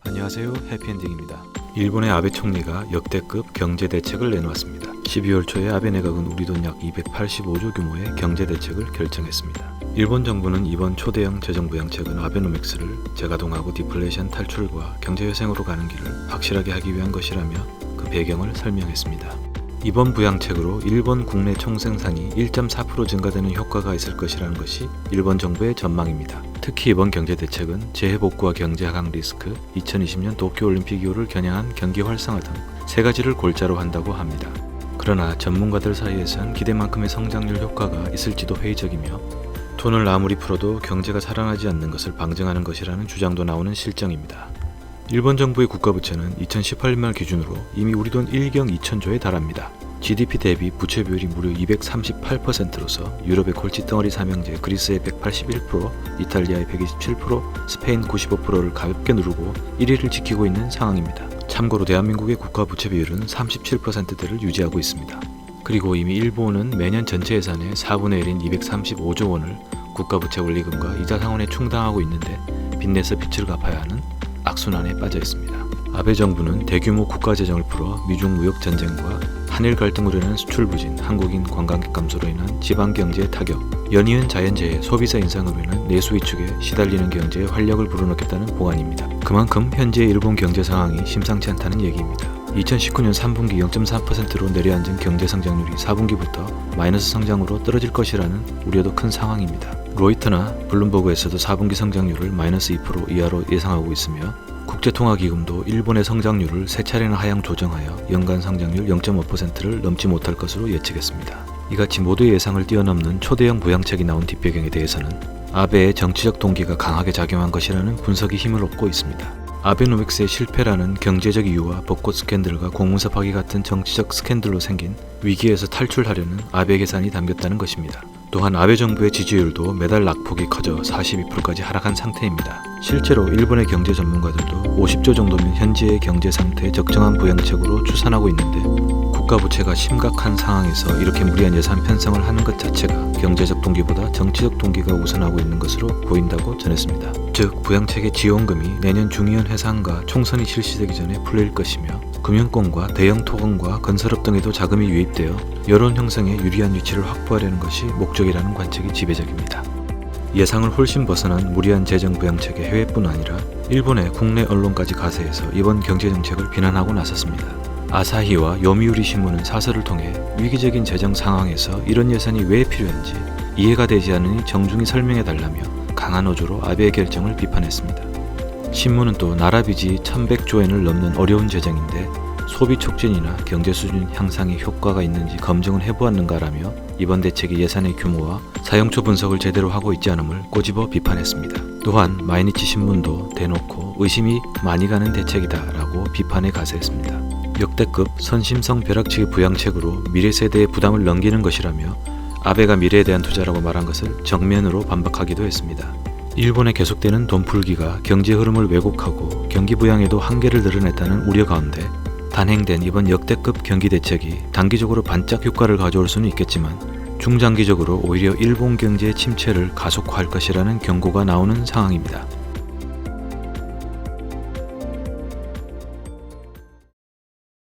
안녕하세요, 해피엔딩입니다. 일본의 아베 총리가 역대급 경제 대책을 내놓았습니다. 12월 초에 아베 내각은 우리 돈 약 285조 규모의 경제 대책을 결정했습니다. 일본 정부는 이번 초대형 재정 부양책은 아베노믹스를 재가동하고 디플레이션 탈출과 경제 회생으로 가는 길을 확실하게 하기 위한 것이라며 그 배경을 설명했습니다. 이번 부양책으로 일본 국내 총생산이 1.4% 증가되는 효과가 있을 것이라는 것이 일본 정부의 전망입니다. 특히 이번 경제대책은 재해복구와 경제 하강 리스크, 2020년 도쿄올림픽 이후를 겨냥한 경기 활성화 등 세 가지를 골자로 한다고 합니다. 그러나 전문가들 사이에선 기대만큼의 성장률 효과가 있을지도 회의적이며 돈을 아무리 풀어도 경제가 살아나지 않는 것을 방증하는 것이라는 주장도 나오는 실정입니다. 일본 정부의 국가부채는 2018년 말 기준으로 이미 우리 돈 1경 2천조에 달합니다. GDP 대비 부채 비율이 무려 238%로서 유럽의 골칫덩어리 삼형제 그리스의 181%, 이탈리아의 127%, 스페인 95%를 가볍게 누르고 1위를 지키고 있는 상황입니다. 참고로 대한민국의 국가 부채 비율은 37%대를 유지하고 있습니다. 그리고 이미 일본은 매년 전체 예산의 4분의 1인 235조 원을 국가 부채 원리금과 이자 상환에 충당하고 있는데 빚내서 빚을 갚아야 하는 악순환에 빠져 있습니다. 아베 정부는 대규모 국가 재정을 풀어 미중 무역 전쟁과 한일 갈등으로 인한 수출 부진, 한국인 관광객 감소로 인한 지방 경제의 타격, 연이은 자연재해, 소비자 인상으로 인한 내수 위축에 시달리는 경제에 활력을 불어넣겠다는 보안입니다. 그만큼 현재의 일본 경제 상황이 심상치 않다는 얘기입니다. 2019년 3분기 0.3%로 내려앉은 경제 성장률이 4분기부터 마이너스 성장으로 떨어질 것이라는 우려도 큰 상황입니다. 로이터나 블룸버그에서도 4분기 성장률을 마이너스 2% 이하로 예상하고 있으며 국제통화기금도 일본의 성장률을 세 차례나 하향 조정하여 연간 성장률 0.5%를 넘지 못할 것으로 예측했습니다. 이같이 모두의 예상을 뛰어넘는 초대형 부양책이 나온 뒷배경에 대해서는 아베의 정치적 동기가 강하게 작용한 것이라는 분석이 힘을 얻고 있습니다. 아베노믹스의 실패라는 경제적 이유와 벚꽃 스캔들과 공문서 파기 같은 정치적 스캔들로 생긴 위기에서 탈출하려는 아베 계산이 담겼다는 것입니다. 또한 아베 정부의 지지율도 매달 낙폭이 커져 42%까지 하락한 상태입니다. 실제로 일본의 경제 전문가들도 50조 정도면 현재의 경제 상태에 적정한 부양책으로 추산하고 있는데 국가 부채가 심각한 상황에서 이렇게 무리한 예산 편성을 하는 것 자체가 경제적 동기보다 정치적 동기가 우선하고 있는 것으로 보인다고 전했습니다. 즉 부양책의 지원금이 내년 중의원 해산과 총선이 실시되기 전에 풀릴 것이며 금융권과 대형 토건과 건설업 등에도 자금이 유입되어 여론 형성에 유리한 위치를 확보하려는 것이 목적이라는 관측이 지배적입니다. 예상을 훨씬 벗어난 무리한 재정 부양책의 해외뿐 아니라 일본의 국내 언론까지 가세해서 이번 경제정책을 비난하고 나섰습니다. 아사히와 요미우리 신문은 사설을 통해 위기적인 재정 상황에서 이런 예산이 왜 필요한지 이해가 되지 않으니 정중히 설명해달라며 강한 어조로 아베의 결정을 비판했습니다. 신문은 또 나라 빚이 1100조엔을 넘는 어려운 재정인데 소비 촉진이나 경제 수준 향상에 효과가 있는지 검증은 해보았는가라며 이번 대책의 예산의 규모와 사용처 분석을 제대로 하고 있지 않음을 꼬집어 비판했습니다. 또한 마이니치 신문도 대놓고 의심이 많이 가는 대책이다라고 비판에 가세했습니다. 역대급 선심성 벼락치기 부양책으로 미래 세대의 부담을 넘기는 것이라며 아베가 미래에 대한 투자라고 말한 것을 정면으로 반박하기도 했습니다. 일본의 계속되는 돈풀기가 경제 흐름을 왜곡하고 경기 부양에도 한계를 드러냈다는 우려 가운데 단행된 이번 역대급 경기 대책이 단기적으로 반짝 효과를 가져올 수는 있겠지만 중장기적으로 오히려 일본 경제의 침체를 가속화할 것이라는 경고가 나오는 상황입니다.